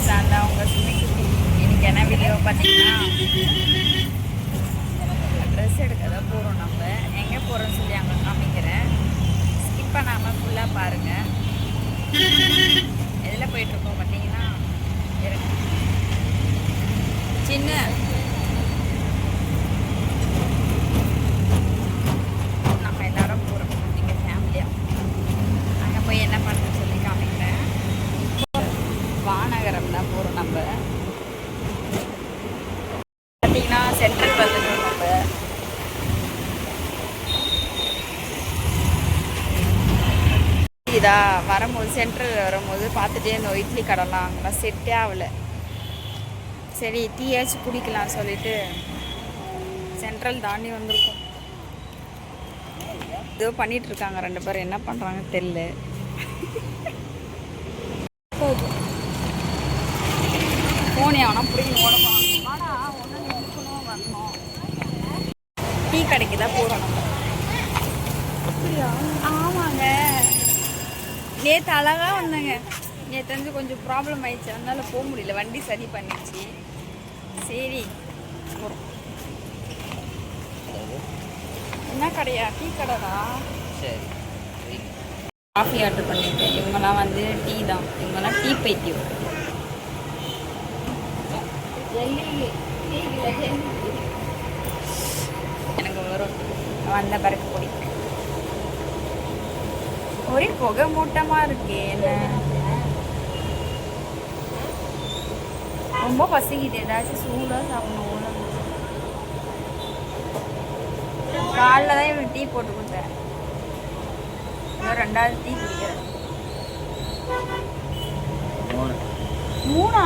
நான் தான் உங்கள் சுமிக்குட்டி. இன்னைக்கு என்ன வீடியோ பார்த்தீங்கன்னா ட்ரெஸ் எடுக்க தான் போகிறோம். நம்ம எங்கே போகிறோம்னு சொல்லி அங்கே காமிக்கிறேன். ஸ்கிப் பண்ணாமல் ஃபுல்லாக பாருங்கள். எதில் போயிட்டுருக்கோம் பார்த்தீங்கன்னா சின்ன நம்ம எல்லாரும் போகிறோம். எங்கள் ஃபேமிலியாக அங்கே போய் என்ன பண்ணுறேன்னு சொல்லி காமிக்கிறேன். வானகரம் தான் போகிறோம். நம்ம பார்த்தீங்கன்னா சென்ட்ரல் வந்துட்டோம். நம்ம இதா வரும்போது சென்ட்ரல் வரும்போது பார்த்துட்டே இருந்தோம். இட்லி கடைலாம் அங்கெல்லாம் செட்டே ஆகலை. சரி டீயாச்சும் குடிக்கலாம் சொல்லிட்டு சென்ட்ரல் தாண்டி வந்திருக்கோம். ஏதோ பண்ணிட்டு இருக்காங்க ரெண்டு பேரும், என்ன பண்ணுறாங்கன்னு தெரியல. போனே ஆனால் பிடிக்கணும் ஓடலாம். ஆனால் ஒன்று நிற்கணும் வரணும். டீ கடைக்கு தான் போகிறோம் நம்ம. ஆமாங்க, நேற்று அழகாக வந்தாங்க. நேற்று வந்து கொஞ்சம் ப்ராப்ளம் ஆயிடுச்சு, அதனால போக முடியல. வண்டி சரி பண்ணிடுச்சு. சரி போகிறோம். என்ன கடையா? டீ கடைடா. சரி, காஃபி ஆர்டர் பண்ணியிருக்கேன். இவங்கெல்லாம் வந்து டீ தான். இவங்கெல்லாம் டீ பைத்தியம். எனக்கு வரும் வந்த பிறகு பிடிக்கும். ஒரே புகை மூட்டமாக இருக்கு. என்ன ரொம்ப பசிக்குது. ஏதாச்சும் சூடாக சாப்பிடணும். காலைல தான் இவனுக்கு டீ போட்டு கொடுத்தேன். இன்னும் ரெண்டாவது டீ குடிக்கிறேன். 3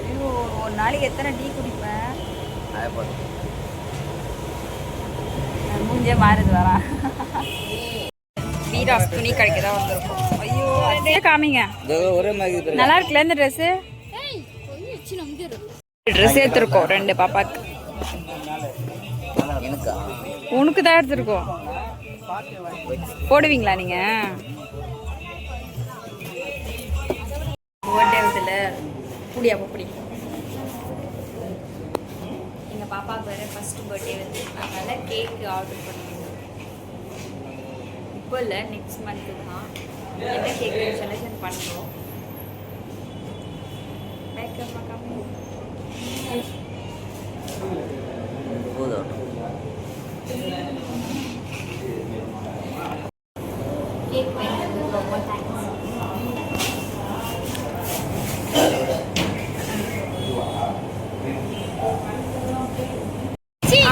ஐயோ, ஒரு நாளைக்கு எத்தனை டீ குடிப்பேன்? மூஞ்சே மாறுது வரா. வீராஸ் துணி கடைக்கு தான் வந்திருக்கோம். ஐயோ அதே காமிங்க. நல்லா இருக்குல்ல இந்த ட்ரெஸ்ஸு? ட்ரெஸ் எடுத்துருக்கோம் 2 பாப்பாக்கு. உனக்கு தான் எடுத்துருக்கோம். போடுவீங்களா நீங்க? பர்த்டே இதில் புடியா புடி. எங்கள் பாப்பாவுக்கு வேறு ஃபஸ்ட்டு பர்த்டே வந்து அதனால கேக்கு ஆர்டர் பண்ணியிருந்தோம். இப்போ இல்லை, நெக்ஸ்ட் மந்த்து தான். என்ன கேக்கு செலெக்ஷன் பண்ணுறோம். மேக்கப் கம்மி கேக் வாங்கினது ரொம்ப தேங்க்ஸ்.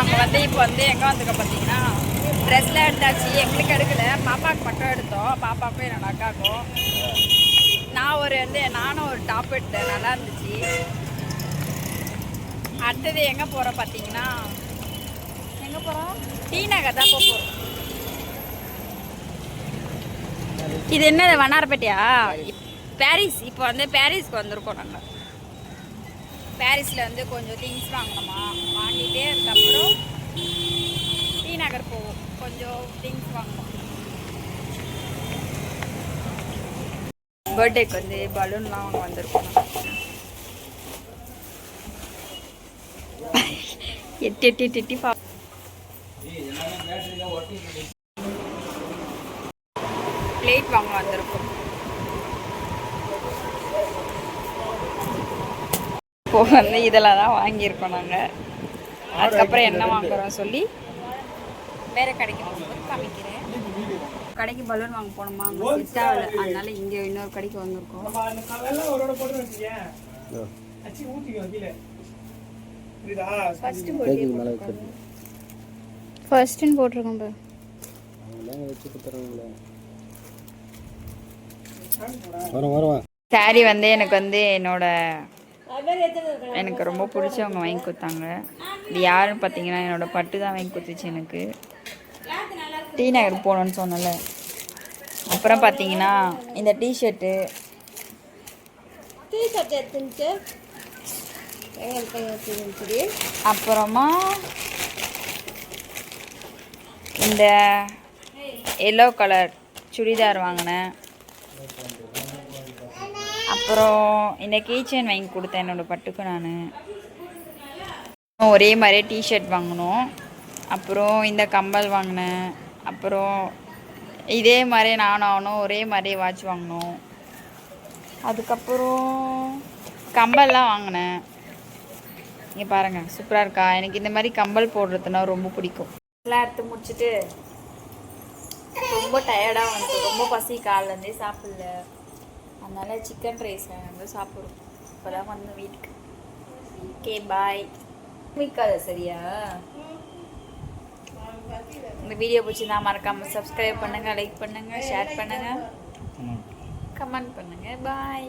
அங்கே வந்து இப்போ வந்து எங்கே வந்துக்க பார்த்தீங்கன்னா ட்ரெஸ்லாம் எடுத்தாச்சு. எங்களுக்கு எடுக்கல, பாப்பாவுக்கு மட்டும் எடுத்தோம். பாப்பாவுக்கும் என்னோட அக்காவுக்கும். நானும் ஒரு டாப் எடுத்தேன், நல்லா இருந்துச்சு. அடுத்தது எங்கே போகிறோம் பார்த்தீங்கன்னா, எங்கே போகிறோம்? டி நகர் தான் போகிறோம். இது என்னது, வண்ணாரப்பேட்டையா? பாரிஸ். இப்போ வந்து பாரிஸ்க்கு வந்திருக்கோம் நாங்கள். பாரிஸில் வந்து கொஞ்சம் திங்ஸ் வாங்கணுமா, வாங்கிட்டே அதுக்கப்புறம் டி நகர் போவோம். கொஞ்சம் திங்ஸ் வாங்கணும். பர்த்டேக்கு வந்து பலூன்லாம் வாங்க வந்திருக்கோம். எட்டி பிளேட் வாங்க வந்திருக்கோம். இப்போ வந்து இதெல்லாம் தான் வாங்கியிருக்கோம் நாங்கள். அதுக்கப்புறம் என்ன வாங்குறோம் சொல்லி வேறு கடைக்கு போகும்போது காமிக்கிறேன். கடைக்கு பலூன் வாங்க போனோமா, அங்கே செட் ஆகலை. அதனால இங்கே இன்னொரு கடைக்கு வந்திருக்கோம். ஃபர்ஸ்ட்னு போட்டிருக்கோம். சாரி வந்து எனக்கு வந்து எனக்கு ரொம்ப பிடிச்சவங்க வாங்கி கொடுத்தாங்க. இது யாருன்னு பார்த்தீங்கன்னா என்னோட பட்டு தான் வாங்கி கொடுத்துச்சு எனக்கு. டி நகர் போகணுன்னு சொன்னல. அப்புறம் பார்த்தீங்கன்னா இந்த டிஷர்ட்டு அப்புறமா இந்த எல்லோ கலர் சுடிதார் வாங்கினேன். அப்புறம் இந்த கீச்சன் வாங்கி கொடுத்தேன் என்னோடய பட்டுக்கு நான். ஒரே மாதிரியே டிஷர்ட் வாங்கினோம். அப்புறம் இந்த கம்பல் வாங்கினேன். அப்புறம் இதே மாதிரியே நானும் ஒரே மாதிரியே வாட்ச் வாங்கினோம். அதுக்கப்புறம் கம்பல்லாம் வாங்கினேன். இங்கே பாருங்கள் சூப்பராக இருக்கா. எனக்கு இந்த மாதிரி கம்பல் போடுறதுனா ரொம்ப பிடிக்கும். எல்லாம் எடுத்து முடிச்சுட்டு ரொம்ப டயர்டாக வந்து ரொம்ப பசி காலிலேருந்தே சாப்பிடல. அதனால் சிக்கன் ரைஸ் வந்து சாப்பிடுவோம். இப்போ தான் வந்து வீட்டுக்கு. Okay bye. மிக்காத சரியா? இந்த வீடியோ பிடிச்சிருந்தா மறக்காமல் சப்ஸ்கிரைப் பண்ணுங்கள், லைக் பண்ணுங்கள், ஷேர் பண்ணுங்கள், கமெண்ட் பண்ணுங்கள். பாய்.